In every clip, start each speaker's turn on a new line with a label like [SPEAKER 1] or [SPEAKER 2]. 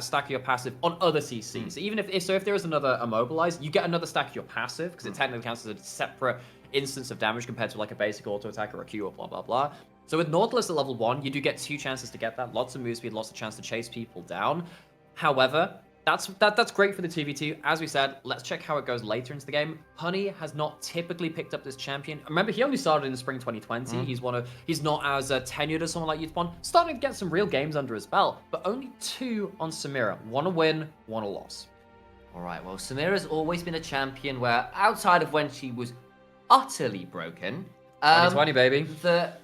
[SPEAKER 1] stack of your passive on other CCs. So even if there is another immobilize, you get another stack of your passive because it technically counts as a separate instance of damage compared to like a basic auto attack or a Q or blah blah blah. So with Nautilus at level 1, you do get 2 chances to get that, lots of move speed, lots of chance to chase people down. However, that's great for the 2v2. As we said, let's check how it goes later into the game. Honey has not typically picked up this champion. Remember, he only started in the spring 2020. He's not as tenured as someone like Youthpon. Starting to get some real games under his belt, but only 2 on Samira. 1 a win, 1 a loss.
[SPEAKER 2] All right, well, Samira's always been a champion where, outside of when she was utterly broken,
[SPEAKER 1] 2020, baby.
[SPEAKER 2] That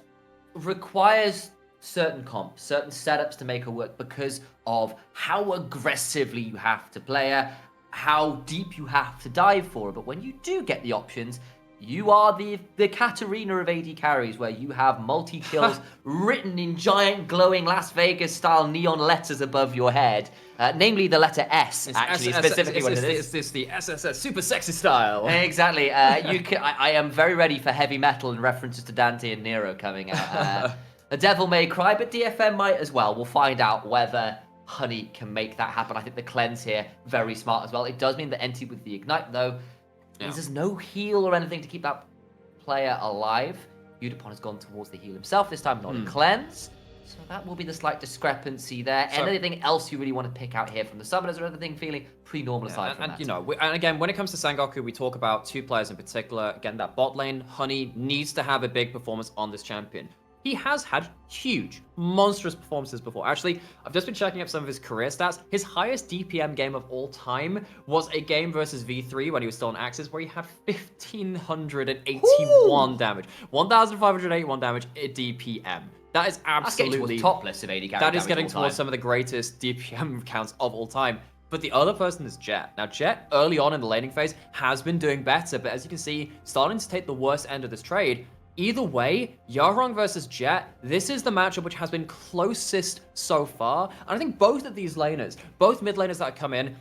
[SPEAKER 2] requires certain comps, certain setups to make her work because of how aggressively you have to play her, how deep you have to dive for her. But when you do get the options, you are the Katarina of AD carries, where you have multi-kills written in giant glowing Las Vegas-style neon letters above your head. Namely the letter S, actually, specifically what it is.
[SPEAKER 1] It's the SSS super sexy style.
[SPEAKER 2] Exactly. I am very ready for heavy metal and references to Dante and Nero coming out. The devil may cry, but DFM might as well. We'll find out whether Honey can make that happen. I think the cleanse here, very smart as well. It does mean the entity with the ignite, though, means there's no heal or anything to keep that player alive. Yutapon has gone towards the heal himself this time, not a cleanse. So that will be the slight discrepancy there. So, anything else you really want to pick out here from the summoners or anything feeling pretty normal aside from that?
[SPEAKER 1] You know, and again, when it comes to Sengoku, we talk about 2 players in particular. Again, that bot lane, Honey, needs to have a big performance on this champion. He has had huge, monstrous performances before. Actually, I've just been checking up some of his career stats. His highest DPM game of all time was a game versus V3 when he was still on Axis, where he had 1,581 damage. 1,581 damage at DPM. That is absolutely
[SPEAKER 2] topless of AD carry.
[SPEAKER 1] That is getting towards some of the greatest DPM counts of all time. But the other person is Jet. Now, Jet, early on in the laning phase, has been doing better, but as you can see, starting to take the worst end of this trade. Either way, Yarong versus Jet, this is the matchup which has been closest so far. And I think both of these laners, both mid laners that have come in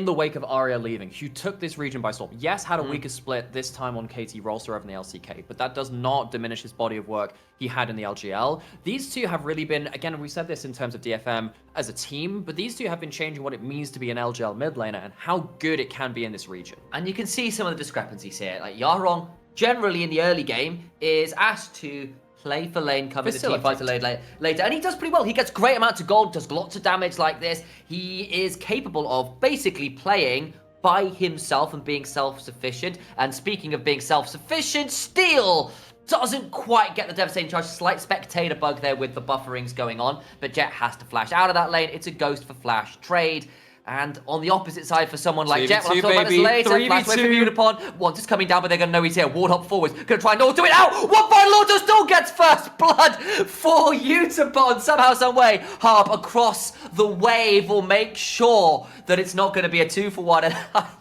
[SPEAKER 1] the wake of Arya leaving, who took this region by storm. Yes, had a weaker split this time on KT Rolster over in the LCK, but that does not diminish his body of work he had in the LGL. These two have really been, again, we said this in terms of DFM as a team, but these two have been changing what it means to be an LGL mid laner and how good it can be in this region.
[SPEAKER 2] And you can see some of the discrepancies here. Like Yarong, generally in the early game, is asked to play for lane, cover the team fighter later, and he does pretty well. He gets great amounts of gold, does lots of damage like this. He is capable of basically playing by himself and being self-sufficient. And speaking of being self-sufficient, Steel doesn't quite get the devastating charge. Slight spectator bug there with the bufferings going on, but Jet has to flash out of that lane. It's a ghost for flash trade. And on the opposite side, for someone like Jet, we'll talk about this later. Flash away from Yutapon. Once it's coming down, but they're going to know he's here. Ward hop forwards. Going to try and auto it out. One Vital Auto still gets first blood for Yutapon. Somehow, some way, Harp across the wave will make sure that it's not going to be a 2-for-1. And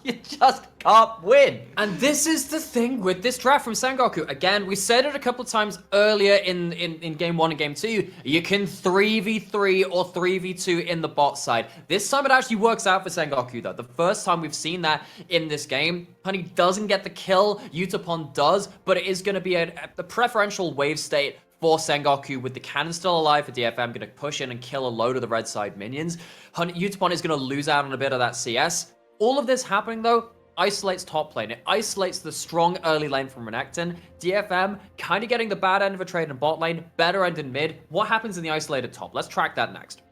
[SPEAKER 2] you just can't win.
[SPEAKER 1] And this is the thing with this draft from Sengoku. Again, we said it a couple of times earlier in game 1 and game 2. You can 3v3 or 3v2 in the bot side. This time it actually works out for Sengoku, though. The first time we've seen that in this game. Honey doesn't get the kill. Yutapon does, but it is going to be a preferential wave state for Sengoku with the cannon still alive for DFM, going to push in and kill a load of the red side minions. Yutapon is going to lose out on a bit of that CS. All of this happening, though, isolates top lane. It isolates the strong early lane from Renekton. DFM kind of getting the bad end of a trade in bot lane, better end in mid. What happens in the isolated top? Let's track that next.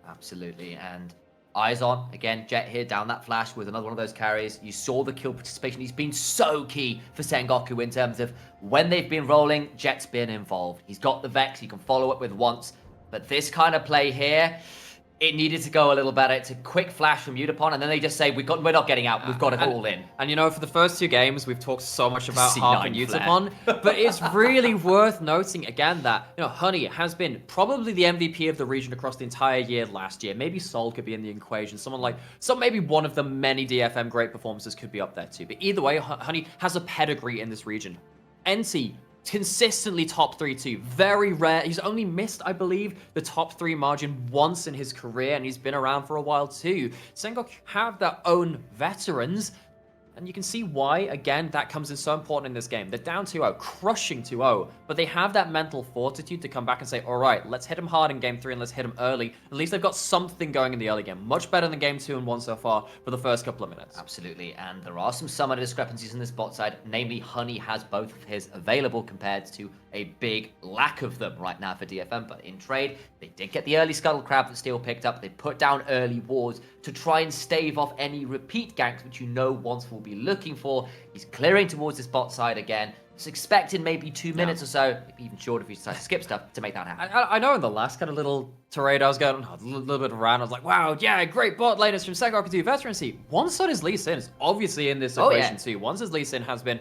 [SPEAKER 2] Absolutely, and eyes on. Again, Jet here down that flash with another one of those carries. You saw the kill participation. He's been so key for Sengoku in terms of when they've been rolling, Jet's been involved. He's got the Vex, he can follow it with once. But this kind of play here, it needed to go a little better. It's a quick flash from Yutapon, and then they just say, we're not getting out. We've got to go all in.
[SPEAKER 1] And you know, for the first 2 games, we've talked so much about Harp and Yutapon, but it's really worth noting again that, you know, Honey has been probably the MVP of the region across the entire year last year. Maybe Sol could be in the equation. Maybe one of the many DFM great performances could be up there too. But either way, Honey has a pedigree in this region. NT, consistently top 3 too. Very rare. He's only missed, I believe, the top 3 margin once in his career, and he's been around for a while too. Sengoku have their own veterans, And you can see why, again, that comes in so important in this game. They're down 2-0, crushing 2-0, but they have that mental fortitude to come back and say, all right, let's hit them hard in game 3 and let's hit them early. At least they've got something going in the early game. Much better than game 2 and 1 so far for the first couple of minutes.
[SPEAKER 2] Absolutely, and there are some summoner discrepancies in this bot side. Namely, Honey has both of his available compared to a big lack of them right now for DFM. But in trade, they did get the early Scuttle Crab that Steel picked up. They put down early wards to try and stave off any repeat ganks, which you know Once will be looking for. He's clearing towards this bot side again. It's expecting maybe 2 minutes or so, maybe even shorter if you decide to skip stuff to make that happen.
[SPEAKER 1] I know in the last kind of little tirade I was going, a little bit around, I was like, wow, yeah, great bot laners from Sengoku to veterancy. Once on his Lee Sin is obviously in this equation too. Once his Lee Sin has been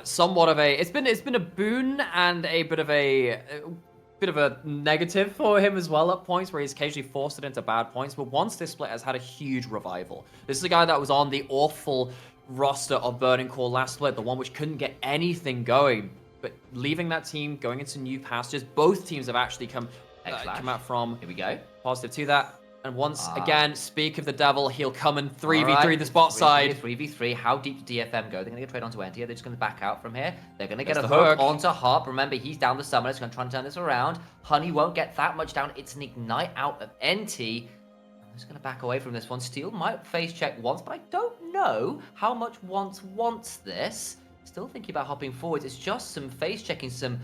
[SPEAKER 1] somewhat of a, it's been a boon and a bit of a negative for him as well at points where he's occasionally forced it into bad points. But once this split has had a huge revival. This is a guy that was on the awful roster of Burning Core last split, the one which couldn't get anything going. But leaving that team, going into new pastures, both teams have actually come out from
[SPEAKER 2] Here we go.
[SPEAKER 1] positive to that. And once again, speak of the devil, he'll come and 3v3 the spot side.
[SPEAKER 2] 3v3. How deep does DFM go? They're going to get trade onto NT. They're just going to back out from here. They're going to get a hook onto Harp. Remember, he's down the summoner. He's going to try and turn this around. Honey won't get that much down. It's an ignite out of NT. I'm just going to back away from this one. Steel might face check once, but I don't know how much Once wants this. Still thinking about hopping forwards. It's just some face checking, some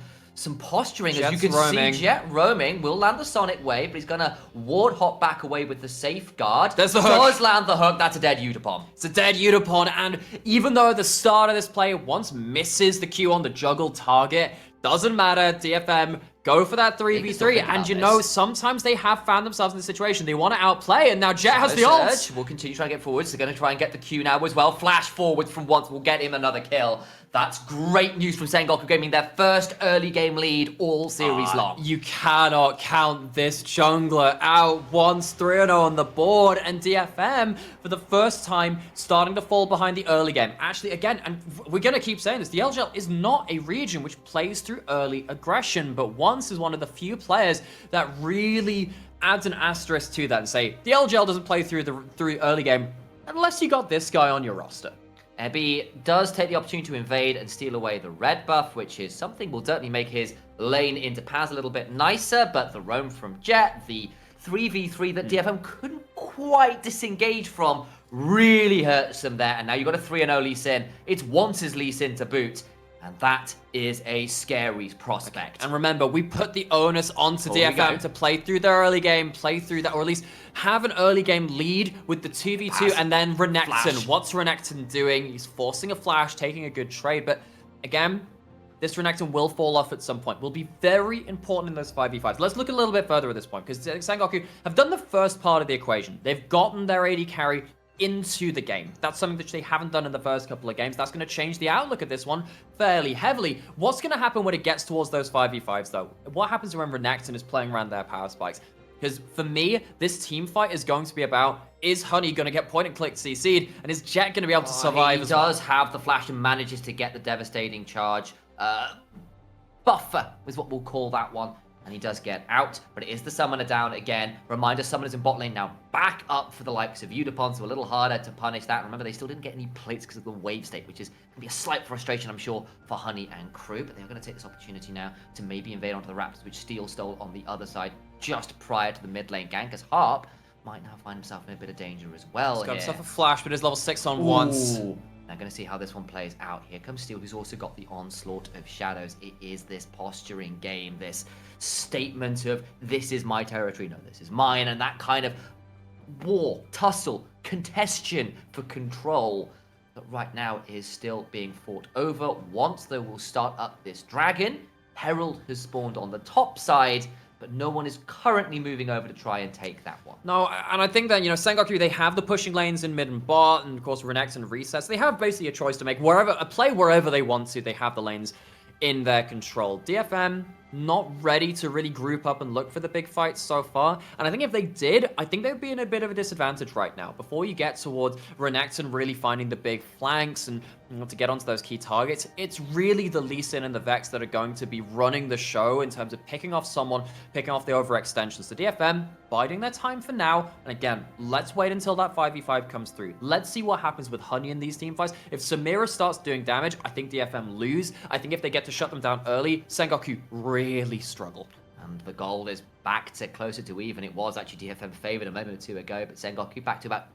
[SPEAKER 2] posturing.
[SPEAKER 1] Jet's
[SPEAKER 2] as you can
[SPEAKER 1] roaming.
[SPEAKER 2] see, Jet roaming will land the Sonic Wave, but he's gonna ward hop back away with the safeguard.
[SPEAKER 1] There's the hook.
[SPEAKER 2] Does land the hook. That's a dead Udapon.
[SPEAKER 1] It's a dead Udapon, and even though at the start of this play, Once misses the Q on the juggle target, doesn't matter. DFM go for that 3v3, and you know, sometimes they have found themselves in this situation. They want to outplay, and now Jet has the ult.
[SPEAKER 2] We'll continue trying to get forwards. They're going to try and get the Q now as well. Flash forwards from Once will get him another kill. That's great news from Sengoku Gaming, their first early game lead all series long.
[SPEAKER 1] You cannot count this jungler out. Once 3-0 on the board, and DFM, for the first time, starting to fall behind the early game. Actually, again, and we're going to keep saying this, the LJL is not a region which plays through early aggression, but Once is one of the few players that really adds an asterisk to that and say, the LJL doesn't play through early game unless you got this guy on your roster.
[SPEAKER 2] Ebby does take the opportunity to invade and steal away the red buff, which is something will certainly make his lane into Paz a little bit nicer, but the roam from Jet, the 3v3 that DFM couldn't quite disengage from, really hurts them there. And now you've got a 3-0 Lee Sin. It's Once's Lee Sin to boot. And that is a scary prospect.
[SPEAKER 1] And remember, we put the onus onto DFM to play through their early game, play through that, or at least have an early game lead with the 2v2, and then Renekton. What's Renekton doing? He's forcing a flash, taking a good trade, but again, this Renekton will fall off at some point. Will be very important in those 5v5s. Let's look a little bit further at this point, because Sengoku have done the first part of the equation. They've gotten their AD carry into the game. That's something that they haven't done in the first couple of games. That's going to change the outlook of this one fairly heavily. What's going to happen when it gets towards those 5v5s, though? What happens when Renekton is playing around their power spikes? Because for me, this team fight is going to be about, is Honey going to get point and click CC'd, and is Jet going to be able to survive as well?
[SPEAKER 2] He does have the flash and manages to get the devastating charge. Buffer is what we'll call that one. And he does get out, but it is the summoner down again. Reminder, summoners in bot lane now back up for the likes of Udapon, so a little harder to punish that. Remember, they still didn't get any plates because of the wave state, which is going to be a slight frustration, I'm sure, for Honey and crew. But they're going to take this opportunity now to maybe invade onto the Raptors, which Steel stole on the other side just prior to the mid lane gank, as Harp might now find himself in a bit of danger as well.
[SPEAKER 1] He's got himself a flash, but is level 6 on Once.
[SPEAKER 2] Now going to see how this one plays out. Here comes Steel, who's also got the Onslaught of Shadows. It is this posturing game, this statement of, this is my territory, no, this is mine, and that kind of war, tussle, contestion for control that right now is still being fought over. Once they will start up this dragon, Herald has spawned on the top side, but no one is currently moving over to try and take that one.
[SPEAKER 1] No, and I think that, you know, Sengoku, they have the pushing lanes in mid and bot, and of course Renekton resets. They have basically a choice to make, play wherever they want to. They have the lanes in their control. DFM, not ready to really group up and look for the big fights so far. And I think if they did, I think they would be in a bit of a disadvantage right now. Before you get towards Renekton really finding the big flanks and to get onto those key targets, it's really the Lee Sin and the Vex that are going to be running the show in terms of picking off someone, picking off the overextensions. The DFM biding their time for now. And again, let's wait until that 5v5 comes through. Let's see what happens with Honey in these team fights. If Samira starts doing damage, I think DFM lose. I think if they get to shut them down early, Sengoku really struggle.
[SPEAKER 2] And the gold is back to closer to even. It was actually DFM favored a moment or two ago, but Sengoku back to about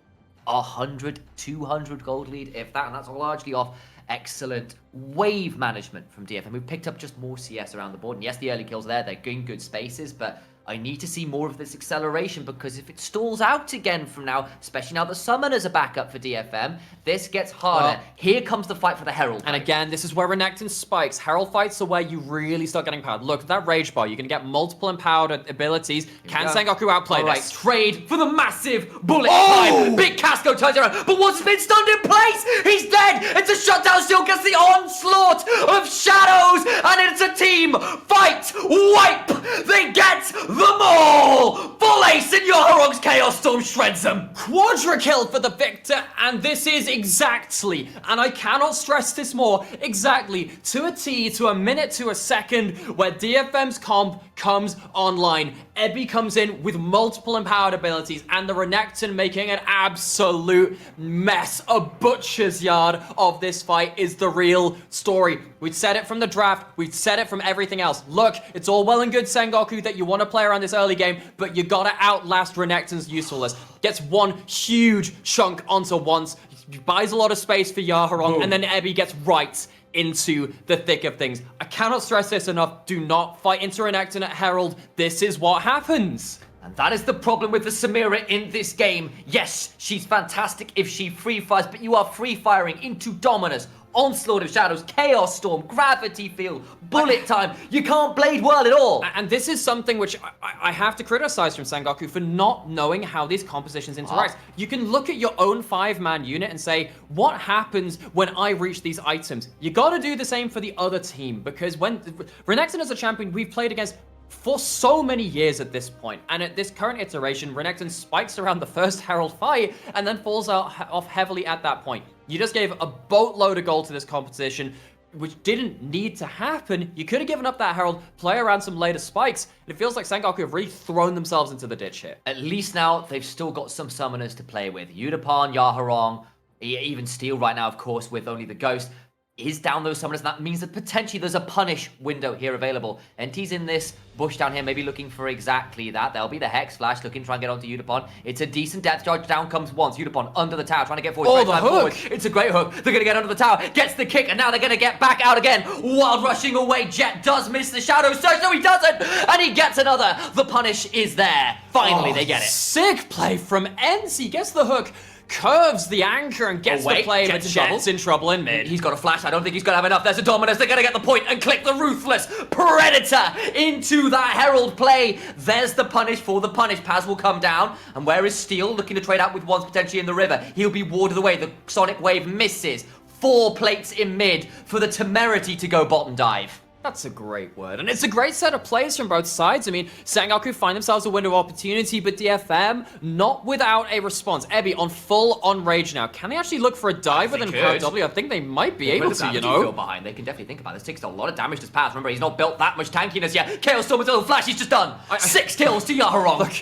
[SPEAKER 2] 100, 200 gold lead, if that, and that's largely off excellent wave management from DFM. We've picked up just more CS around the board, and yes, the early kills there, they're in good spaces, but I need to see more of this acceleration, because if it stalls out again from now, especially now the summoners are back up for DFM, this gets harder.
[SPEAKER 1] Well,
[SPEAKER 2] here comes the fight for the Herald.
[SPEAKER 1] And again, this is where Renekton spikes. Herald fights are where you really start getting powered. Look, that Rage Bar, you're going to get multiple empowered abilities. Can Sengoku outplay
[SPEAKER 2] All right,
[SPEAKER 1] this?
[SPEAKER 2] trade for the massive bullet time. Big Casco turns around, but once been stunned in place, he's dead. It's a shutdown, still gets the onslaught of shadows, and it's a team fight wipe. They get them all. Full ace in Yoharong's Chaos Storm shreds them.
[SPEAKER 1] Quadra kill for the victor, and this is exactly, and I cannot stress this more, exactly to a T, to a minute, to a second, where DFM's comp comes online. Ebby comes in with multiple empowered abilities, and the Renekton making an absolute mess. A butcher's yard of this fight is the real story. We've said it from the draft, we've said it from everything else. Look, it's all well and good, Sengoku, that you want to play around this early game, but you gotta outlast Renekton's usefulness. Gets one huge chunk onto once, buys a lot of space for Yaharong, and then Ebby gets right into the thick of things. I cannot stress this enough. Do not fight into Renekton at Herald. This is what happens.
[SPEAKER 2] And that is the problem with the Samira in this game. Yes, she's fantastic if she free fires, but you are free firing into Dominus, Onslaught of Shadows, Chaos Storm, Gravity Field, Bullet Time. You can't Blade Whirl at all.
[SPEAKER 1] And this is something which I have to criticize from Sengoku for not knowing how these compositions interact. You can look at your own 5-man unit and say, what happens when I reach these items? You gotta do the same for the other team, because when Renekton as a champion we've played against for so many years at this point, and at this current iteration, Renekton spikes around the first Herald fight and then falls off heavily at that point. You just gave a boatload of gold to this competition, which didn't need to happen. You could have given up that Herald, play around some later spikes, and it feels like Sengoku have really thrown themselves into the ditch here.
[SPEAKER 2] At least now they've still got some summoners to play with. Yudapon, Yaharong, even Steel right now, of course, with only the Ghost, is down those summoners, and that means that potentially there's a punish window here available. NT's in this bush down here, maybe looking for exactly that. There'll be the Hex Flash looking to try and get onto Yudapon. It's a decent depth charge. Down comes once. Yudapon under the tower, trying to get forward.
[SPEAKER 1] Oh, the hook!
[SPEAKER 2] Forward. It's a great hook. They're going to get under the tower. Gets the kick, and now they're going to get back out again. Wild rushing away. Jet does miss the Shadow Surge. No, he doesn't! And he gets another. The punish is there. Finally, they get it.
[SPEAKER 1] Sick play from NC. Gets the hook, curves the anchor, and gets the play, but Jet's in trouble in mid.
[SPEAKER 2] He's got a flash. I don't think he's going to have enough. There's a Dominus. They're going to get the point and click the Ruthless Predator into that Herald play. There's the punish for the punish. Paz will come down. And where is Steel? Looking to trade out with Wands potentially in the river. He'll be warded away. The Sonic Wave misses. 4 plates in mid for the temerity to go bottom dive.
[SPEAKER 1] That's a great word. And it's a great set of plays from both sides. I mean, Sengoku find themselves a window of opportunity, but DFM not without a response. Ebby on full on rage now. Can they actually look for a dive with an empowered W? I think they might be able to, you know.
[SPEAKER 2] Behind. They can definitely think about this. Takes a lot of damage to Path. Remember, he's not built that much tankiness yet. Chaos Storm with a little flash. He's just done 6 kills to Yaharong.
[SPEAKER 1] Look,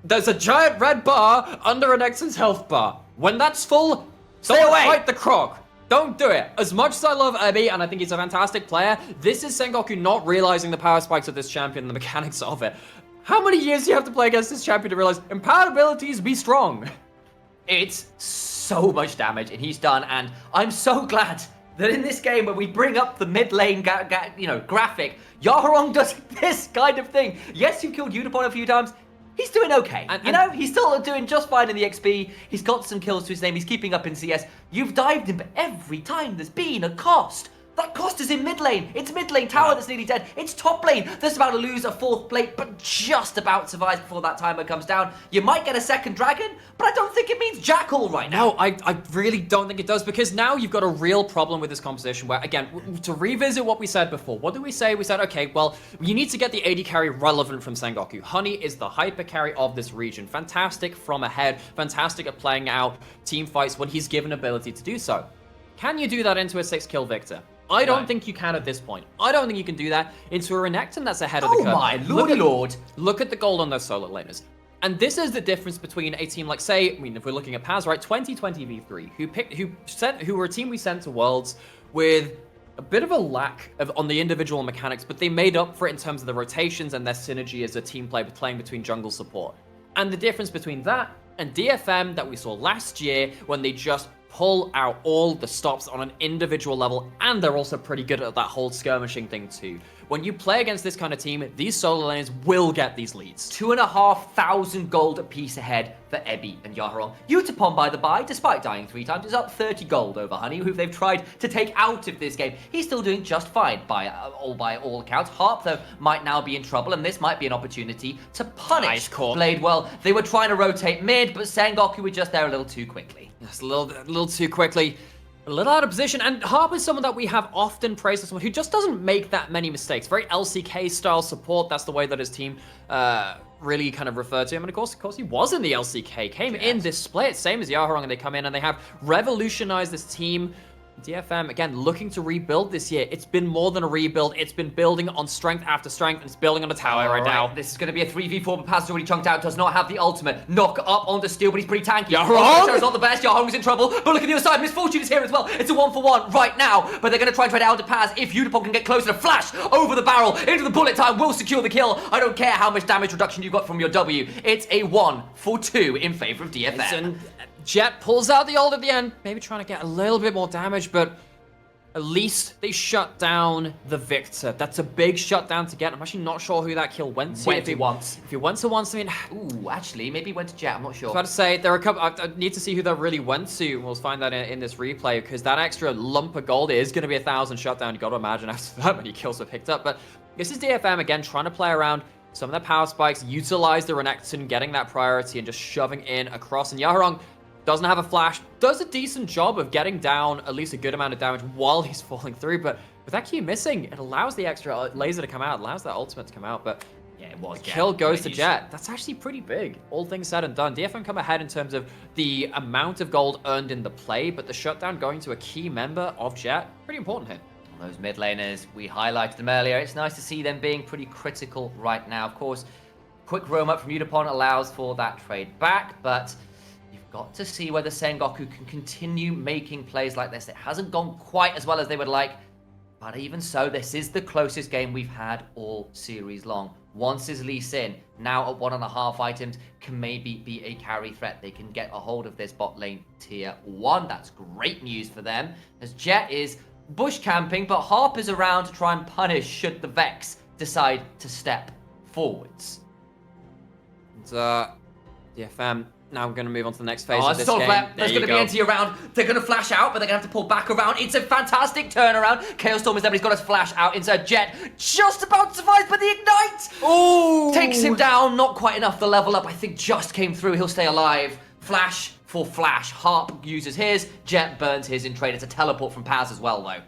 [SPEAKER 1] there's a giant red bar under Renekton's health bar. When that's full,
[SPEAKER 2] Stay away.
[SPEAKER 1] Fight the croc. Don't do it. As much as I love Ebby, and I think he's a fantastic player, this is Sengoku not realizing the power spikes of this champion and the mechanics of it. How many years do you have to play against this champion to realize empowered abilities be strong?
[SPEAKER 2] It's so much damage, and he's done, and I'm so glad that in this game, when we bring up the mid lane graphic, Yaharong does this kind of thing. Yes, you killed Yudapon a few times. He's doing okay. And he's still doing just fine in the XP. He's got some kills to his name. He's keeping up in CS. You've dived him, but every time there's been a cost. That cost is in mid lane. It's mid lane tower that's nearly dead. It's top lane that's about to lose a 4th plate, but just about survives before that timer comes down. You might get a 2nd dragon, but I don't think it means Jackal right now.
[SPEAKER 1] No, I really don't think it does, because now you've got a real problem with this composition where, again, to revisit what we said before, what did we say? We said, okay, well, you need to get the AD carry relevant from Sengoku. Honey is the hyper carry of this region. Fantastic from ahead, fantastic at playing out team fights when he's given ability to do so. Can you do that into a 6-kill Victor? I don't think you can at this point. I don't think you can do that into a Renekton that's ahead of the curve.
[SPEAKER 2] Oh my lordy lord.
[SPEAKER 1] Look at the gold on those solo laners. And this is the difference between a team like, say, I mean, if we're looking at Paz, right, 2020 V3, who were a team we sent to Worlds with a bit of a lack on the individual mechanics, but they made up for it in terms of the rotations and their synergy as a team playing between jungle support. And the difference between that and DFM that we saw last year, when they just pull out all the stops on an individual level, and they're also pretty good at that whole skirmishing thing too. When you play against this kind of team, these solo lanes will get these leads.
[SPEAKER 2] 2,500 gold apiece ahead for Ebby and Yaharong. Utapon, by the by, despite dying 3 times, is up 30 gold over Honey, who they've tried to take out of this game. He's still doing just fine by all accounts. Harp, though, might now be in trouble, and this might be an opportunity to punish Blade. Well, they were trying to rotate mid, but Sengoku were just there a little too quickly.
[SPEAKER 1] Just a little too quickly. A little out of position, and Harp is someone that we have often praised as someone who just doesn't make that many mistakes. Very LCK style support. That's the way that his team really kind of referred to him. And of course he was in the LCK. Came in this split, same as Yaharong, and they come in and they have revolutionized this team. DFM, again, looking to rebuild this year. It's been more than a rebuild. It's been building on strength after strength, and it's building on a tower right now.
[SPEAKER 2] This is going to be a 3v4, but Paz is already chunked out, does not have the ultimate. Knock up onto Steel, but he's pretty tanky.
[SPEAKER 1] Yaharong!
[SPEAKER 2] Is not the best. Yaharong's in trouble, but look at the other side. Misfortune is here as well. It's a 1-for-1 right now, but they're going to try and trade out to Paz. If Utapon can get closer, to flash over the barrel into the bullet time will secure the kill. I don't care how much damage reduction you got from your W. It's a 1-for-2 in favor of DFM.
[SPEAKER 1] Jet pulls out the ult at the end, maybe trying to get a little bit more damage, but at least they shut down the Victor. That's a big shutdown to get. I'm actually not sure who that kill went to.
[SPEAKER 2] If he went to
[SPEAKER 1] once, I mean...
[SPEAKER 2] Ooh, actually, maybe he went to Jet. I'm not sure.
[SPEAKER 1] I was about to say, there are a couple... I need to see who that really went to. We'll find that in this replay, because that extra lump of gold is going to be 1,000 shutdown. You got to imagine after that many kills were picked up. But this is DFM, again, trying to play around some of their power spikes, utilize the Renekton, getting that priority, and just shoving in across. And Yaharong doesn't have a flash, does a decent job of getting down at least a good amount of damage while he's falling through, but with that Q missing, it allows the extra laser to come out, allows that ultimate to come out, but
[SPEAKER 2] yeah, it was.
[SPEAKER 1] The kill goes to Jet. That's actually pretty big, all things said and done. DFM come ahead in terms of the amount of gold earned in the play, but the shutdown going to a key member of Jet, pretty important here.
[SPEAKER 2] Those mid laners, we highlighted them earlier. It's nice to see them being pretty critical right now. Of course, quick roam up from Utapon allows for that trade back, but got to see whether Sengoku can continue making plays like this. It hasn't gone quite as well as they would like, but even so, this is the closest game we've had all series long. Once is Lee Sin, now at 1.5 items, can maybe be a carry threat. They can get a hold of this bot lane tier 1. That's great news for them, as Jet is bush camping, but Harp is around to try and punish should the Vex decide to step forwards.
[SPEAKER 1] And, DFM... Now I'm going to move on to the next phase of this game.
[SPEAKER 2] There's going to be NT around. They're going to flash out, but they're going to have to pull back around. It's a fantastic turnaround. Chaos Storm is there, but he's got to flash out inside Jet. Just about to survive, but the Ignite!
[SPEAKER 1] Ooh!
[SPEAKER 2] Takes him down. Not quite enough. The level up, I think, just came through. He'll stay alive. Flash for Flash. Harp uses his. Jet burns his in trade. It's a teleport from Paz as well, though.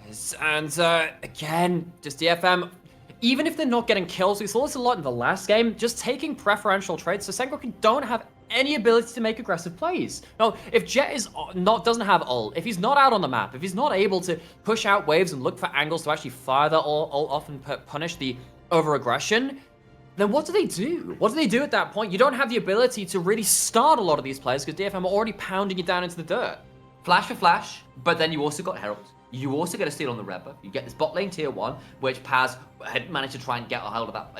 [SPEAKER 1] Yes, and again, just DFM... Even if they're not getting kills, we saw this a lot in the last game, just taking preferential trades, so Sengoku don't have any ability to make aggressive plays. Now, if Jet is doesn't have ult, if he's not out on the map, if he's not able to push out waves and look for angles to actually fire the ult off and punish the over-aggression, then what do they do? What do they do at that point? You don't have the ability to really start a lot of these players because DFM are already pounding you down into the dirt.
[SPEAKER 2] Flash for Flash, but then you also got Herald. You also get a steal on the Rebel. You get this bot lane tier 1, which Paz had managed to try and get a hold of that.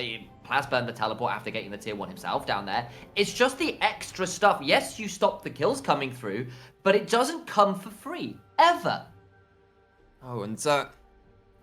[SPEAKER 2] Paz burned the teleport after getting the tier 1 himself down there. It's just the extra stuff. Yes, you stop the kills coming through, but it doesn't come for free. Ever.
[SPEAKER 1] Oh, and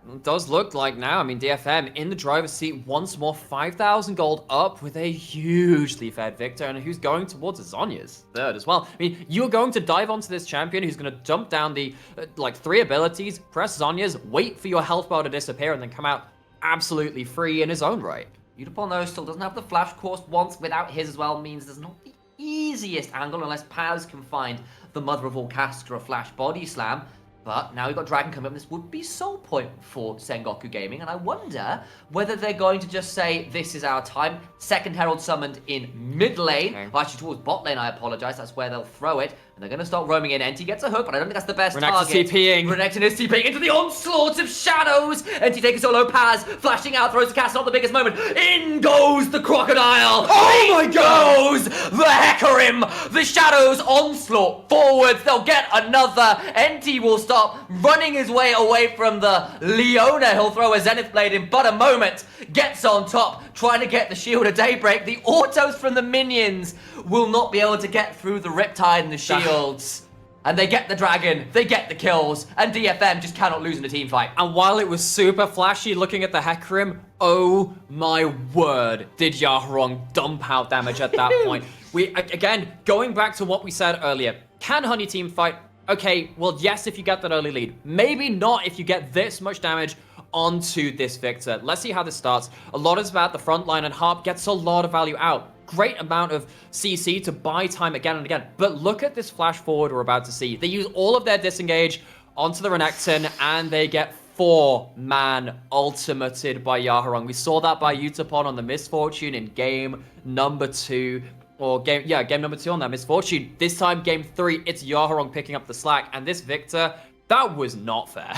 [SPEAKER 1] It does look like now, I mean, DFM in the driver's seat once more, 5,000 gold up with a hugely fed Victor, and who's going towards Zhonya's third as well. I mean, you're going to dive onto this champion who's going to dump down the, 3 abilities, press Zhonya's, wait for your health bar to disappear, and then come out absolutely free in his own right.
[SPEAKER 2] Beautiful, though, still doesn't have the flash course once without his as well, means there's not the easiest angle unless Paz can find the mother of all casts or a flash body slam. But now we've got Dragon coming up. This would be soul point for Sengoku Gaming, and I wonder whether they're going to just say, this is our time. Second Herald summoned in mid lane. Okay. Well, actually towards bot lane, I apologize. That's where they'll throw it. And they're going to start roaming in. NT gets a hook, but I don't think that's the best target.
[SPEAKER 1] TPing.
[SPEAKER 2] Renekton is TPing into the onslaught of shadows. NT takes a solo, Paz flashing out, throws the cast, not the biggest moment. In goes the crocodile.
[SPEAKER 1] Oh my god!
[SPEAKER 2] Goes the Hecarim. The shadows onslaught forwards. They'll get another. NT will stop running his way away from the Leona. He'll throw a Zenith Blade in but a moment. Gets on top, trying to get the Shield of Daybreak. The autos from the minions will not be able to get through the Riptide and the shields. And they get the dragon, they get the kills, and DFM just cannot lose in a team fight.
[SPEAKER 1] And while it was super flashy looking at the Hecarim, oh my word, did Yahrong dump out damage at that point. Again, going back to what we said earlier, can Honey team fight? Okay, well, yes, if you get that early lead. Maybe not if you get this much damage onto this Victor. Let's see how this starts. A lot is about the front line, and Harp gets a lot of value out. Great amount of CC to buy time again and again. But look at this flash forward we're about to see. They use all of their disengage onto the Renekton, and they get 4-man ultimated by Yaharong. We saw that by Utapon on the Misfortune in game number 2. Or game number 2 on that Misfortune. This time, game 3, it's Yaharong picking up the slack. And this Victor, that was not fair.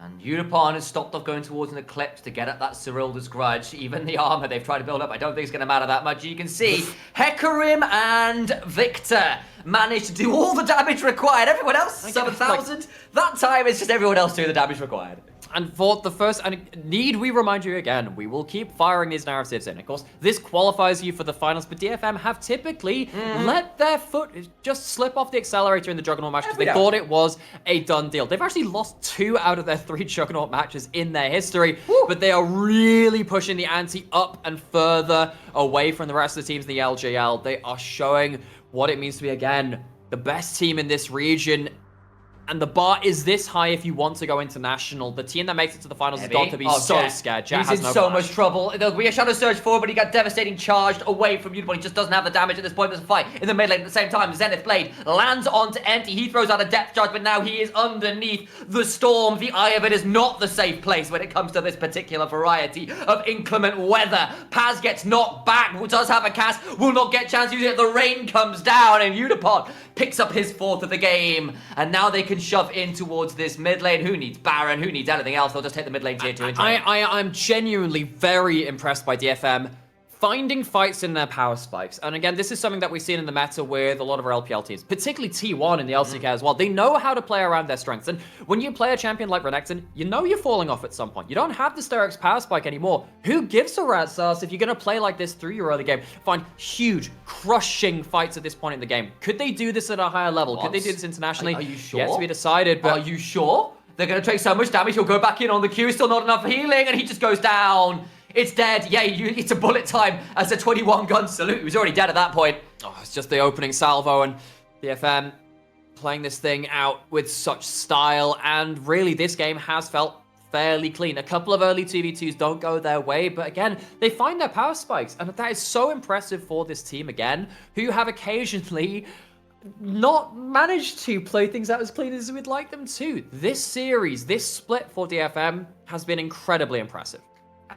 [SPEAKER 2] And Utapon has stopped off going towards an Eclipse to get at that Cyrilda's grudge. Even the armor they've tried to build up, I don't think it's going to matter that much. You can see Hecarim and Victor managed to do all the damage required. Everyone else, 7,000. That time, it's just everyone else doing the damage required.
[SPEAKER 1] And for the first, and need we remind you again, we will keep firing these narratives in. Of course, this qualifies you for the finals, but DFM have typically let their foot just slip off the accelerator in the Juggernaut match because they thought it was a done deal. They've actually lost 2 out of their 3 Juggernaut matches in their history, but they are really pushing the ante up and further away from the rest of the teams in the LJL. They are showing what it means to be, again, the best team in this region. And the bar is this high if you want to go international. The team that makes it to the finals has got to be so scared. Jet
[SPEAKER 2] He's in so much trouble. There'll be a Shadow Surge forward, but he got devastating charged away from Utapon. He just doesn't have the damage at this point. There's a fight in the mid lane at the same time. Zenith Blade lands onto Empty. He throws out a depth charge, but now he is underneath the storm. The eye of it is not the safe place when it comes to this particular variety of inclement weather. Paz gets knocked back, does have a cast, will not get a chance to use it. The rain comes down, and Utapon picks up his 4th of the game. And now they can shove in towards this mid lane. Who needs Baron? Who needs anything else? They'll just take the mid lane tier 2.
[SPEAKER 1] I'm genuinely very impressed by DFM finding fights in their power spikes. And again, this is something that we've seen in the meta with a lot of our LPL teams, particularly T1 in the LCK as well. They know how to play around their strengths. And when you play a champion like Renekton, you know you're falling off at some point. You don't have the Sterix power spike anymore. Who gives a rat's ass if you're going to play like this through your early game? Find huge, crushing fights at this point in the game. Could they do this at a higher level? Could they do this internationally?
[SPEAKER 2] Are you sure?
[SPEAKER 1] Yet to be decided, but...
[SPEAKER 2] Are you sure? They're going to take so much damage, he'll go back in on the Q, still not enough healing, and he just goes down. It's dead. Yeah, it's a bullet time as a 21-gun salute. He was already dead at that point.
[SPEAKER 1] Oh, it's just the opening salvo, and DFM playing this thing out with such style, and really this game has felt fairly clean. A couple of early 2v2s don't go their way, but again, they find their power spikes, and that is so impressive for this team again, who have occasionally not managed to play things out as clean as we'd like them to. This series, this split for DFM has been incredibly impressive.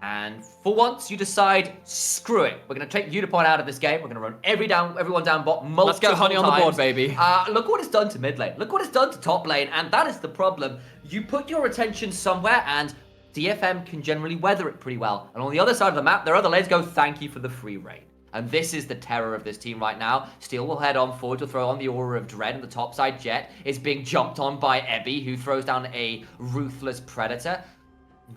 [SPEAKER 2] And for once, you decide, screw it. We're going to take Utapon out of this game. We're going to run everyone down bot multiple times.
[SPEAKER 1] Let's get Honey on the board, baby.
[SPEAKER 2] Look what it's done to mid lane. Look what it's done to top lane. And that is the problem. You put your attention somewhere, and DFM can generally weather it pretty well. And on the other side of the map, their other lanes go, thank you for the free reign. And this is the terror of this team right now. Steel will head on forward to throw on the Aura of Dread, and the topside Jet is being jumped on by Ebby, who throws down a Ruthless Predator.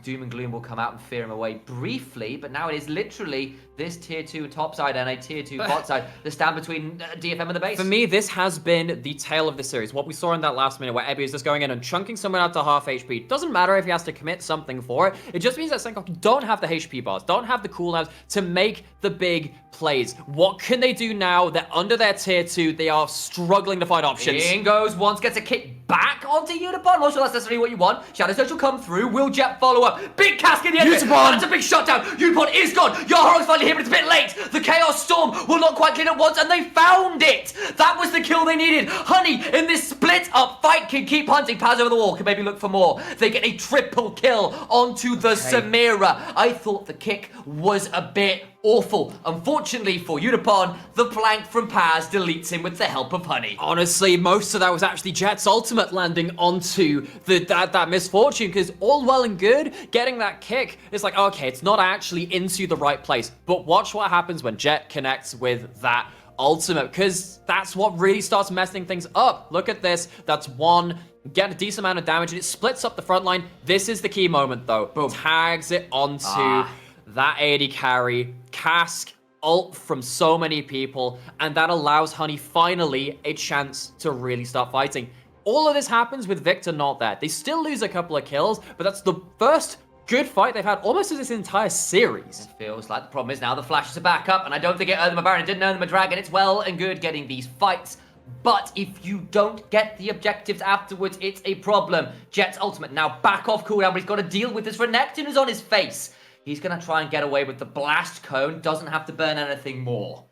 [SPEAKER 2] Doom and Gloom will come out and fear him away briefly, but now it is literally this tier 2 top side and a tier 2 bot side that stand between DFM and the base.
[SPEAKER 1] For me, this has been the tale of the series. What we saw in that last minute where Ebby is just going in and chunking someone out to half HP. Doesn't matter if he has to commit something for it. It just means that Sengoku don't have the HP bars, don't have the cooldowns to make the big plays. What can they do now? They're under their tier 2. They are struggling to find options.
[SPEAKER 2] In goes once, gets a kick back onto Unipon. Not sure that's necessarily what you want. Shadow Surge will come through. Will Jet follow up? Big cask in the end. That's a big shutdown. Unipon is gone. Yarhorog's finally here, but it's a bit late. The Chaos Storm will not quite clean it once, and they found it. That was the kill they needed. Honey, in this split up fight, can keep hunting. Paz over the wall, can maybe look for more. They get a triple kill onto the Samira. I thought the kick was a bit awful. Unfortunately for Unipon, the flank from Paz deletes him with the help of Honey.
[SPEAKER 1] Honestly, most of that was actually Jet's ultimate landing onto that misfortune, because all well and good, getting that kick, it's like, okay, it's not actually into the right place. But watch what happens when Jet connects with that ultimate, because that's what really starts messing things up. Look at this. That's one. Get a decent amount of damage, and it splits up the front line. This is the key moment, though. Boom. Tags it onto that AD carry. Cask, ult from so many people, and that allows Honey finally a chance to really start fighting. All of this happens with Victor not there. They still lose a couple of kills, but that's the first good fight they've had almost in this entire series.
[SPEAKER 2] It feels like the problem is now the flashes are back up, and I don't think it earned them a Baron. It didn't earn them a Dragon. It's well and good getting these fights, but if you don't get the objectives afterwards, it's a problem. Jet's ultimate now back off cooldown, but he's got to deal with this Renekton who's on his face. He's going to try and get away with the blast cone. Doesn't have to burn anything more.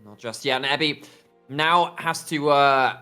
[SPEAKER 1] Not just yet. And Ebby now has to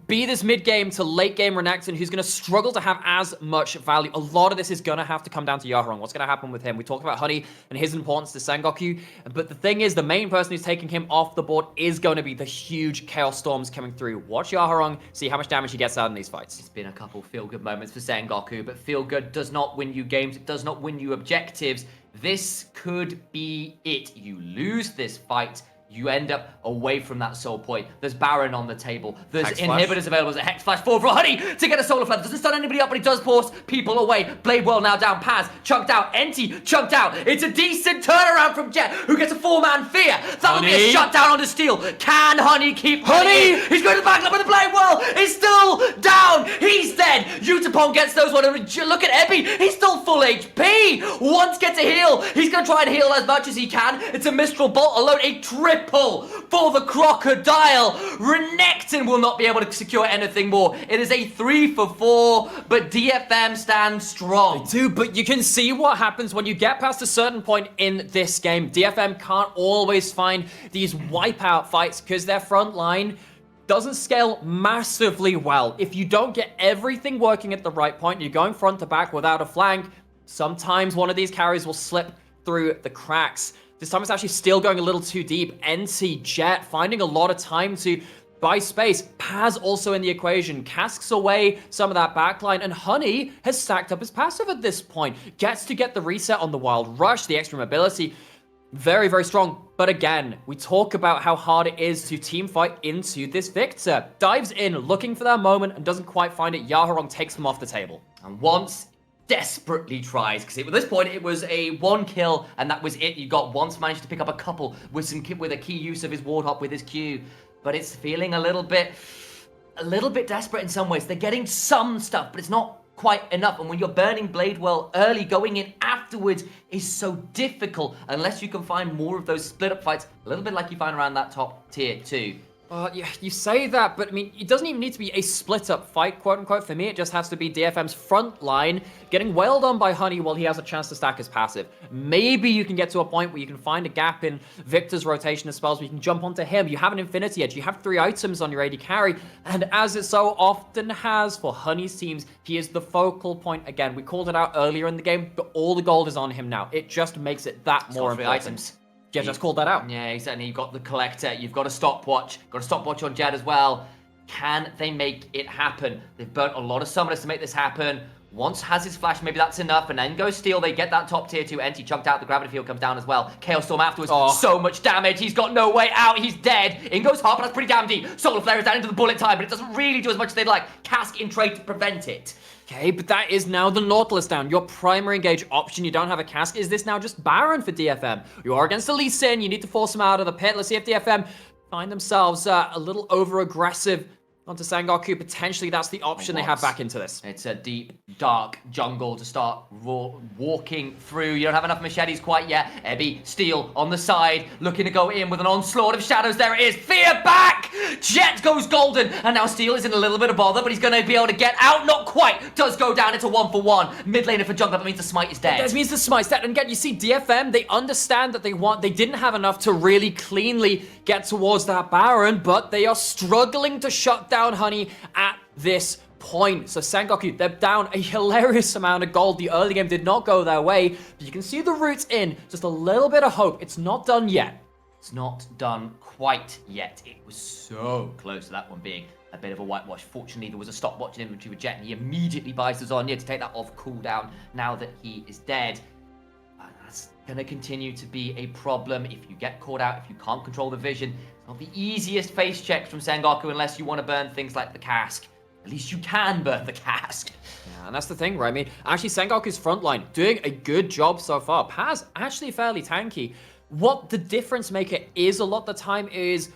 [SPEAKER 1] be this mid-game to late-game Renekton, who's going to struggle to have as much value. A lot of this is going to have to come down to Yarhorog. What's going to happen with him? We talked about Honey and his importance to Sengoku, but the thing is, the main person who's taking him off the board is going to be the huge Chaos Storms coming through. Watch Yarhorog, see how much damage he gets out in these fights.
[SPEAKER 2] It's been a couple feel-good moments for Sengoku, but feel-good does not win you games. It does not win you objectives. This could be it. You lose this fight, you end up away from that soul point. There's Baron on the table. There's inhibitors available. There's a Hex Flash forward for Honey to get a solar flare. Doesn't stun anybody up, but he does force people away. Bladewell now down. Paz chunked out. Enti chunked out. It's a decent turnaround from Jet, who gets a 4-man fear. That'll be a shutdown on the steel. Can Honey keep Honey? He's going to the back line, but the Bladewell is still down. He's dead. Utapon gets those one. Look at Ebby. He's still full HP. Once gets a heal. He's going to try and heal as much as he can. It's a Mistral Bolt alone. A triple for the Crocodile. Renekton will not be able to secure anything more. It is a 3 for 4, but DFM stands strong.
[SPEAKER 1] They do, but you can see what happens when you get past a certain point in this game. DFM can't always find these wipeout fights because their front line doesn't scale massively well. If you don't get everything working at the right point, you're going front to back without a flank, sometimes one of these carries will slip through the cracks. This time it's actually still going a little too deep. NT, Jet finding a lot of time to buy space. Paz also in the equation. Casks away some of that backline, and Honey has stacked up his passive at this point. Gets to get the reset on the Wild Rush, the extra mobility. Very, very strong. But again, we talk about how hard it is to team fight into this Victor. Dives in, looking for that moment, and doesn't quite find it. Yarhorog takes him off the table.
[SPEAKER 2] And once desperately tries, because at this point it was a 1 kill and that was it. You got once managed to pick up a couple with a key use of his ward hop with his Q, but it's feeling a little bit desperate in some ways. They're getting some stuff, but it's not quite enough. And when you're burning Bladewell early, going in afterwards is so difficult unless you can find more of those split up fights, a little bit like you find around that top tier 2.
[SPEAKER 1] Yeah, you say that, but I mean, it doesn't even need to be a split-up fight, quote-unquote. For me, it just has to be DFM's front line getting wailed on by Honey while he has a chance to stack his passive. Maybe you can get to a point where you can find a gap in Victor's rotation of spells where you can jump onto him. You have an Infinity Edge. You have 3 items on your AD carry, and as it so often has for Honey's teams, he is the focal point. Again, we called it out earlier in the game, but all the gold is on him now. It just makes it that more important.
[SPEAKER 2] Items.
[SPEAKER 1] Yeah, just called that out.
[SPEAKER 2] Yeah, exactly. You've got the Collector. You've got a stopwatch. Got a stopwatch on Jet as well. Can they make it happen? They've burnt a lot of summoners to make this happen. Once has his flash, maybe that's enough, and then goes Steel. They get that top tier 2 NT chunked out. The gravity field comes down as well. Chaos Storm afterwards. So much damage. He's got no way out. He's dead. In goes Harp, and that's pretty damn deep. Solar Flare is down into the bullet time, but it doesn't really do as much as they'd like. Cask in trade to prevent it.
[SPEAKER 1] Okay, but that is now the Nautilus down. Your primary engage option, you don't have a cask. Is this now just Baron for DFM? You are against the Lee Sin. You need to force him out of the pit. Let's see if DFM find themselves a little over-aggressive onto Sengoku. Potentially that's the option they have back into this.
[SPEAKER 2] It's a deep, dark jungle to start walking through. You don't have enough machetes quite yet. Ebby, Steel on the side, looking to go in with an onslaught of shadows. There it is. Fear back! Jet goes golden, and now Steel is in a little bit of bother, but he's going to be able to get out. Not quite. Does go down into 1-for-1. Mid laner for jungle. That means the smite is dead.
[SPEAKER 1] That means the smite's dead. And again, you see DFM, they understand that they didn't have enough to really cleanly get towards that Baron, but they are struggling to shut down Honey at this point. So Sengoku, they're down a hilarious amount of gold. The early game did not go their way, but you can see the roots in. Just a little bit of hope. It's not done yet.
[SPEAKER 2] It's not done quite yet. It was so close to that one being a bit of a whitewash. Fortunately, there was a stopwatch in inventory with Jet, and he immediately buys the Zonya to take that off cooldown now that he is dead. That's going to continue to be a problem if you get caught out, if you can't control the vision. It's not the easiest face checks from Sengoku unless you want to burn things like the cask. At least you can burn the cask.
[SPEAKER 1] Yeah, and that's the thing, right? I mean, actually, Sengoku's frontline doing a good job so far. Paz actually fairly tanky. What the difference maker is a lot of the time is,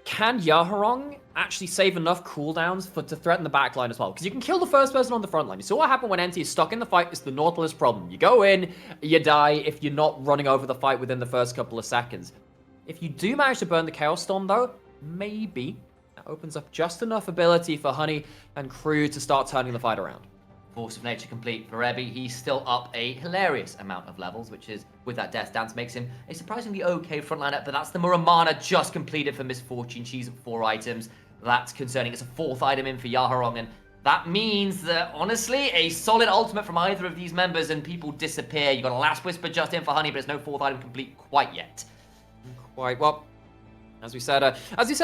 [SPEAKER 1] can Yaharong actually save enough cooldowns to threaten the backline as well? Because you can kill the first person on the front line. You saw what happened when NT is stuck in the fight. It's the Nautilus problem. You go in, you die if you're not running over the fight within the first couple of seconds. If you do manage to burn the Chaos Storm, though, maybe that opens up just enough ability for Honey and crew to start turning the fight around.
[SPEAKER 2] Force of Nature complete for Ebby. He's still up a hilarious amount of levels, which is, with that Death Dance, makes him a surprisingly okay frontliner, but that's the Muramana just completed for Misfortune. She's at 4 items. That's concerning. It's a 4th item in for Yaharong, and that means that, honestly, a solid ultimate from either of these members and people disappear. You got a Last Whisper just in for Honey, but it's no 4th item complete quite yet.
[SPEAKER 1] Quite well. As we said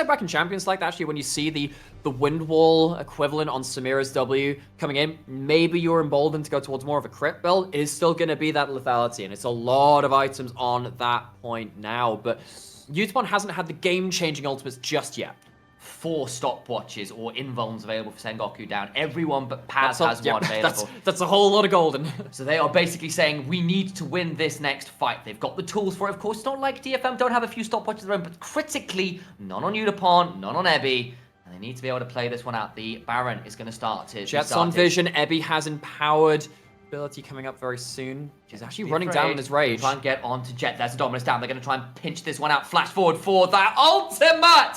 [SPEAKER 1] back in Champions Select, actually, when you see the Wind Wall equivalent on Samira's W coming in, maybe you're emboldened to go towards more of a crit build. It is still going to be that lethality, and it's a lot of items on that point now. But Utapon hasn't had the game-changing ultimates just yet.
[SPEAKER 2] 4 stopwatches or invulns available for Sengoku down. Everyone but Paz has one available.
[SPEAKER 1] That's a whole lot of golden.
[SPEAKER 2] So they are basically saying, we need to win this next fight. They've got the tools for it. Of course, it's not like DFM don't have a few stopwatches of their own, but critically, none on Utapon, none on Ebby. And they need to be able to play this one out. The Baron is going to start to
[SPEAKER 1] Jet's on vision. Ebby has empowered ability coming up very soon. He's actually running down in his rage.
[SPEAKER 2] Try and get onto Jet. There's a Dominus down. They're going to try and pinch this one out. Flash forward for that ultimate.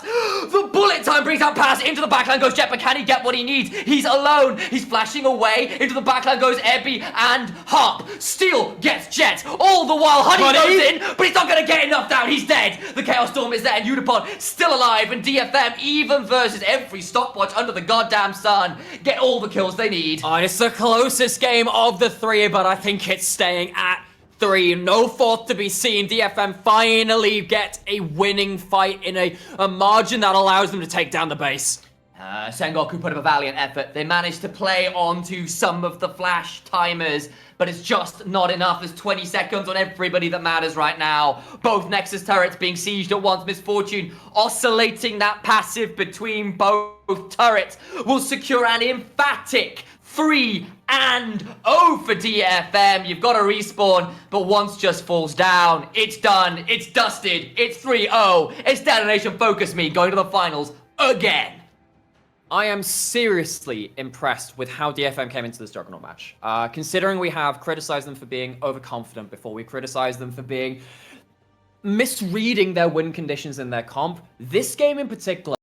[SPEAKER 2] The bullet time brings out Pass into the backline. Goes Jet, but can he get what he needs? He's alone. He's flashing away. Into the backline goes Ebby and Harp. Steel gets Jet. All the while Honey goes in, but he's not going to get enough down. He's dead. The Chaos Storm is there, and Utapon still alive. And DFM, even versus every stopwatch under the goddamn sun, get all the kills they need.
[SPEAKER 1] Oh, it's the closest game of the 3, but I think it's staying at 3. No 4th to be seen. DFM finally get a winning fight in a margin that allows them to take down the base.
[SPEAKER 2] Sengoku put up a valiant effort. They managed to play onto some of the flash timers, but it's just not enough. There's 20 seconds on everybody that matters right now. Both Nexus turrets being sieged at once. Misfortune oscillating that passive between both turrets will secure an emphatic 3-0 for DFM. You've got to respawn, but once just falls down, it's done, it's dusted, it's 3-0. It's Detonation FocusMe going to the finals again.
[SPEAKER 1] I am seriously impressed with how DFM came into this Juggernaut match. Considering we have criticized them for being overconfident before, we criticized them for being misreading their win conditions in their comp. This game in particular,